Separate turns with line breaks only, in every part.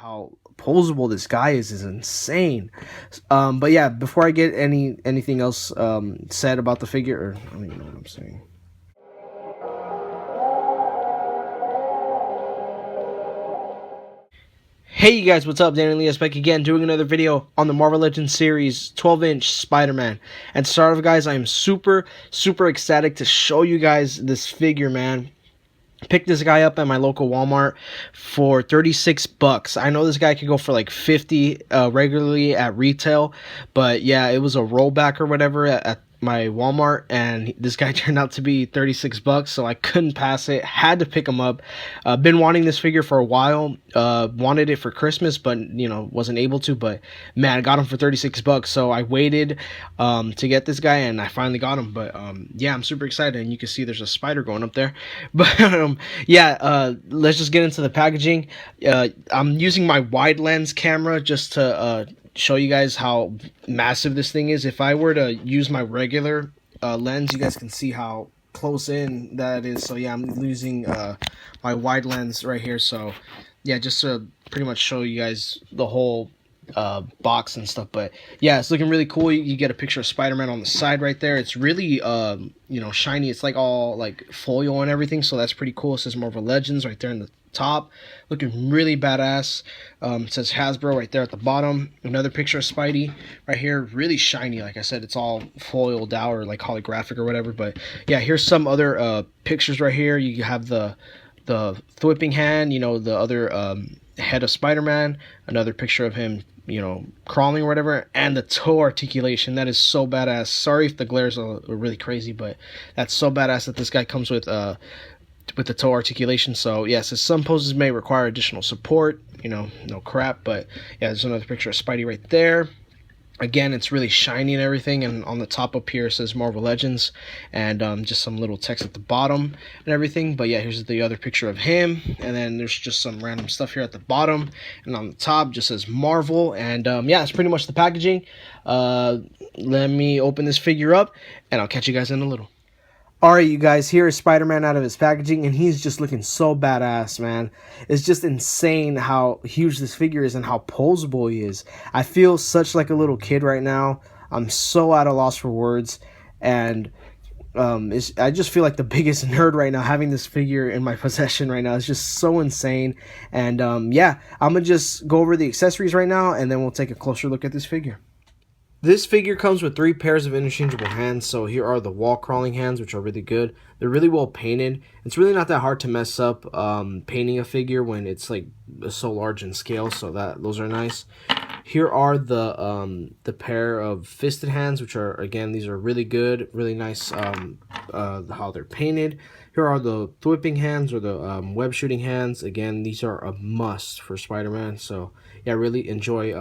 how posable this guy is insane. But yeah, before I get anything else said about the figure, or I don't even know what I'm saying. Hey you guys, what's up? Dan Elias back again, doing another video on the Marvel Legends series 12-inch Spider-Man. And to start off, guys, I am super ecstatic to show you guys this figure, man. Picked this guy up at my local Walmart for 36 bucks. I know this guy could go for like 50 regularly at retail, but yeah, it was a rollback or whatever at my Walmart, and this guy turned out to be 36 bucks, so I couldn't pass it. Had to pick him up. Been wanting this figure for a while. Wanted it for Christmas, but wasn't able to. But man, I got him for 36 bucks, so I waited to get this guy, and I finally got him. But yeah, I'm super excited, and you can see there's a spider going up there. But yeah, let's just get into the packaging. I'm using my wide lens camera just to show you guys how massive this thing is. If I were to use my regular lens, you guys can see how close in that is. So yeah, I'm using my wide lens right here. So yeah, just to pretty much show you guys the whole box and stuff. But yeah, it's looking really cool. You get a picture of Spider-Man on the side right there. It's really shiny. It's like all like foil and everything, so that's pretty cool. It says Marvel Legends right there in the top, looking really badass. It says Hasbro right there at the bottom. Another picture of Spidey right here, really shiny. Like I said, it's all foiled out or like holographic or whatever. But yeah, here's some other pictures right here. You have the thwipping hand, the other head of Spider-Man, another picture of him crawling or whatever, and the toe articulation. That is so badass. Sorry if the glares are really crazy, but that's so badass that this guy comes with the toe articulation. So yes, some poses may require additional support, no crap. But yeah, there's another picture of Spidey right there. Again, it's really shiny and everything, and on the top up here it says Marvel Legends, and just some little text at the bottom and everything. But yeah, here's the other picture of him, and then there's just some random stuff here at the bottom, and on the top just says Marvel. And yeah, that's pretty much the packaging. Let me open this figure up, and I'll catch you guys in a little. Alright, you guys, here is Spider-Man out of his packaging, and he's just looking so badass, man. It's just insane how huge this figure is and how posable he is. I feel such like a little kid right now. I'm so at a loss for words, and I just feel like the biggest nerd right now having this figure in my possession right now. It's just so insane. And yeah, I'm going to just go over the accessories right now, and then we'll take a closer look at this figure. This figure comes with 3 pairs of interchangeable hands. So here are the wall crawling hands, which are really good. They're really well painted. It's really not that hard to mess up painting a figure when it's like so large in scale. So those are nice. Here are the pair of fisted hands, which are, again, these are really good, really nice how they're painted. Here are the thwipping hands, or the web shooting hands. Again, these are a must for Spider-Man. So yeah, really enjoy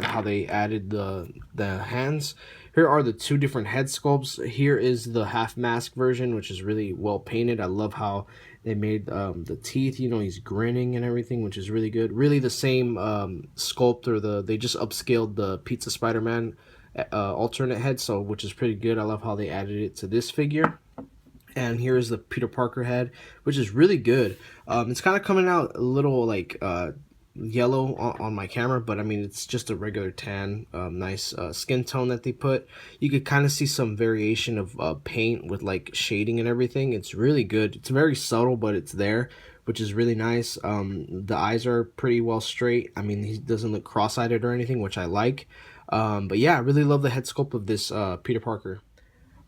how they added the hands. Here are the 2 different head sculpts. Here is the half mask version, which is really well painted. I love how they made the teeth, he's grinning and everything, which is really good. Really the same sculpt, or they just upscaled the Pizza Spider-Man alternate head, so which is pretty good. I love how they added it to this figure. And here's the Peter Parker head, which is really good. It's kind of coming out a little like yellow on my camera, but I mean, it's just a regular tan, nice skin tone that they put. You could kind of see some variation of paint with like shading and everything. It's really good. It's very subtle, but it's there, which is really nice. The eyes are pretty well straight. I mean, he doesn't look cross-eyed or anything, which I like. But yeah, I really love the head sculpt of this Peter Parker.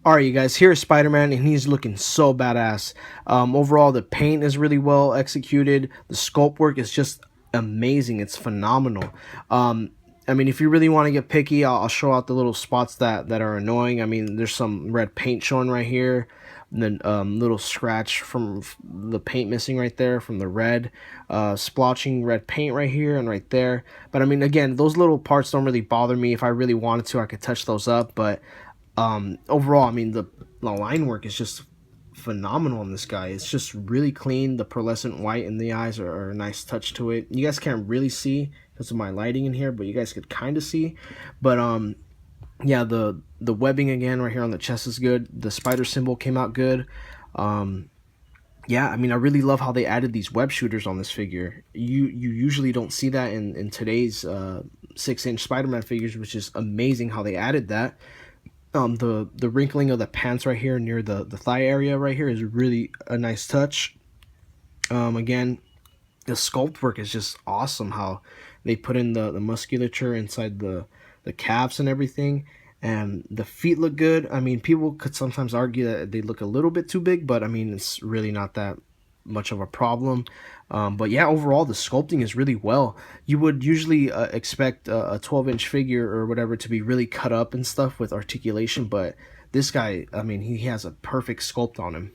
Alright, you guys, here's Spider-Man, and he's looking so badass. Overall, the paint is really well executed. The sculpt work is just amazing. It's phenomenal. I mean, if you really want to get picky, I'll show out the little spots that are annoying. I mean, there's some red paint showing right here, and then little scratch from the paint missing right there from the red, splotching red paint right here and right there. But I mean, again, those little parts don't really bother me. If I really wanted to, I could touch those up. But overall, I mean, the line work is just phenomenal on this guy. It's just really clean. The pearlescent white in the eyes are a nice touch to it. You guys can't really see because of my lighting in here, but you guys could kind of see. But yeah, the webbing again right here on the chest is good. The spider symbol came out good. yeah, I mean, I really love how they added these web shooters on this figure. You usually don't see that in today's 6-inch Spider-Man figures, which is amazing how they added that. The wrinkling of the pants right here near the thigh area right here is really a nice touch. Again, the sculpt work is just awesome. How they put in the musculature inside the calves and everything, and the feet look good. I mean, people could sometimes argue that they look a little bit too big, but I mean, it's really not that much of a problem. But yeah, overall the sculpting is really well. You would usually expect a 12-inch figure or whatever to be really cut up and stuff with articulation, but this guy, I mean, he has a perfect sculpt on him.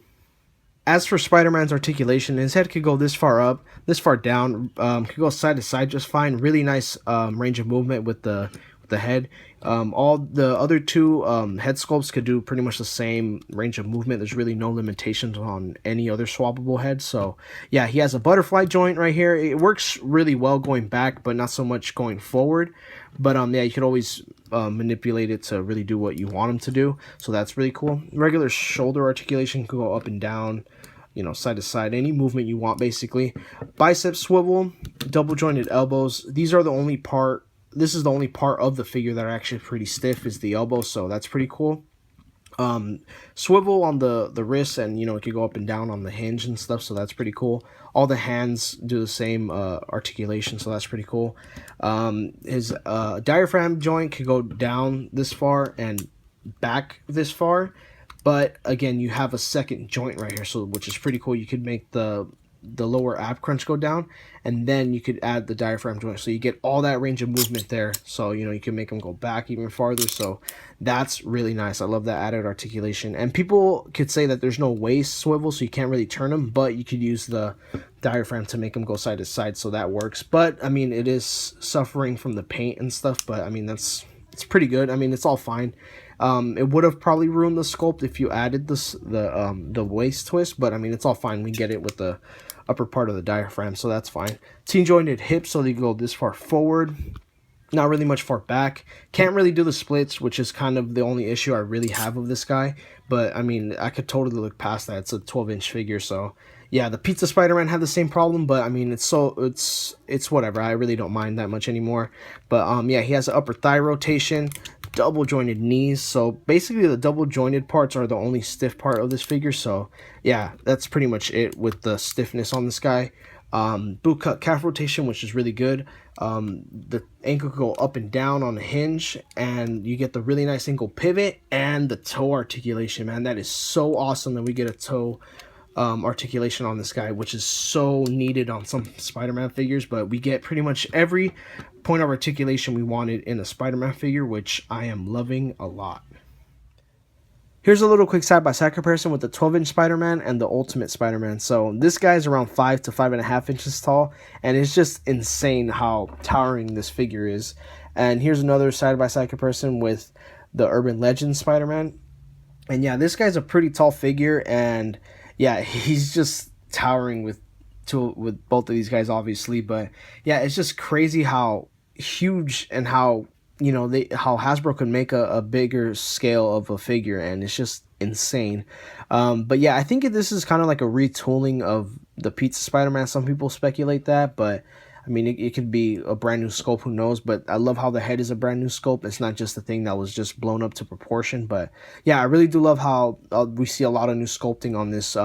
As for Spider-Man's articulation, his head could go this far up, this far down, could go side to side just fine. Really nice range of movement with the head. All the other two head sculpts could do pretty much the same range of movement. There's really no limitations on any other swappable head. So yeah, he has a butterfly joint right here. It works really well going back, but not so much going forward. But yeah, you could always manipulate it to really do what you want him to do. So that's really cool. Regular shoulder articulation could go up and down, you know, side to side, any movement you want basically. Bicep swivel, double jointed elbows. These are the only part. This is the only part of the figure that are actually pretty stiff, is the elbow, so that's pretty cool. Swivel on the wrists, and you know, it could go up and down on the hinge and stuff, so that's pretty cool. All the hands do the same articulation, so that's pretty cool. His diaphragm joint could go down this far and back this far, but again, you have a second joint right here, so which is pretty cool. You could make the lower ab crunch go down, and then you could add the diaphragm joint, so you get all that range of movement there. So you know, you can make them go back even farther, so that's really nice. I love that added articulation. And people could say that there's no waist swivel, so you can't really turn them, but you could use the diaphragm to make them go side to side, so that works. But I mean, it is suffering from the paint and stuff, but I mean, it's pretty good. I mean, it's all fine. It would have probably ruined the sculpt if you added the waist twist, but I mean, it's all fine. We get it with the upper part of the diaphragm, so that's fine. T-jointed hips, so they go this far forward, not really much far back. Can't really do the splits, which is kind of the only issue I really have of this guy, but I mean, I could totally look past that. It's a 12-inch figure, so yeah. The Pizza Spider-Man had the same problem, but I mean, it's whatever. I really don't mind that much anymore. But yeah, he has an upper thigh rotation, double jointed knees, so basically the double jointed parts are the only stiff part of this figure. So yeah, that's pretty much it with the stiffness on this guy. Boot cut calf rotation, which is really good. The ankle go up and down on the hinge, and you get the really nice ankle pivot and the toe articulation. Man, that is so awesome that we get a toe articulation on this guy, which is so needed on some Spider-Man figures, but we get pretty much every point of articulation we wanted in a Spider-Man figure, which I am loving a lot. Here's a little quick side-by-side comparison with the 12-inch Spider-Man and the Ultimate Spider-Man. So this guy is around 5 to 5.5 inches tall, and it's just insane how towering this figure is. And here's another side-by-side comparison with the Urban Legends Spider-Man. And yeah, this guy's a pretty tall figure, and yeah, he's just towering with both of these guys, obviously. But yeah, it's just crazy how huge and how, you know, how Hasbro can make a bigger scale of a figure, and it's just insane. But yeah, I think this is kind of like a retooling of the Pizza Spider-Man. Some people speculate that, but I mean, it could be a brand new sculpt, who knows. But I love how the head is a brand new sculpt. It's not just a thing that was just blown up to proportion. But yeah, I really do love how we see a lot of new sculpting on this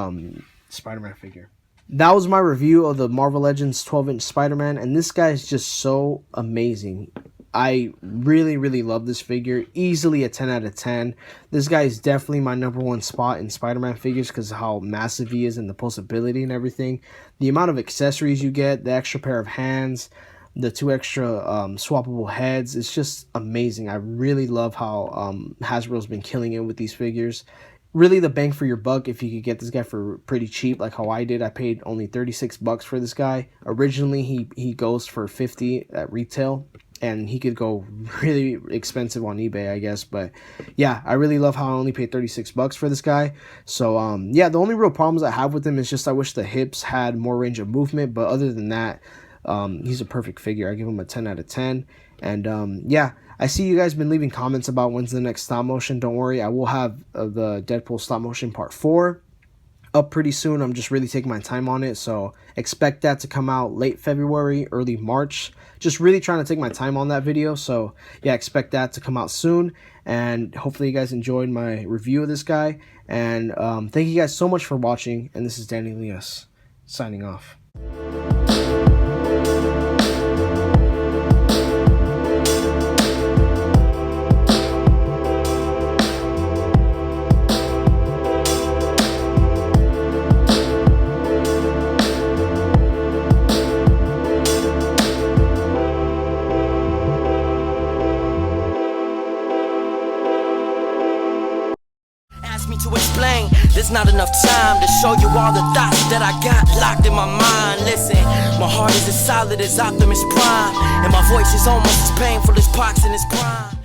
Spider-Man figure. That was my review of the Marvel Legends 12-inch Spider-Man, and this guy is just so amazing. I really, really love this figure. Easily a 10 out of 10. This guy is definitely my #1 spot in Spider-Man figures because of how massive he is and the posability and everything. The amount of accessories you get, the extra pair of hands, the 2 extra swappable heads. It's just amazing. I really love how Hasbro's been killing it with these figures. Really the bang for your buck if you could get this guy for pretty cheap, like how I did. I paid only $36 for this guy. Originally, he goes for $50 at retail, and he could go really expensive on eBay, I guess. But yeah, I really love how I only paid $36 for this guy. So yeah, the only real problems I have with him is just I wish the hips had more range of movement. But other than that, he's a perfect figure. I give him a 10 out of 10. And yeah, I see you guys been leaving comments about when's the next stop motion. Don't worry, I will have the Deadpool stop motion part 4. up pretty soon. I'm just really taking my time on it, so expect that to come out late February, early March. Just really trying to take my time on that video, so yeah, expect that to come out soon. And hopefully you guys enjoyed my review of this guy. And thank you guys so much for watching. And this is Danny Elias signing off.
Me to explain, there's not enough time to show you all the thoughts that I got locked in my mind. Listen, my heart is as solid as Optimus Prime, and my voice is almost as painful as Pox in his prime.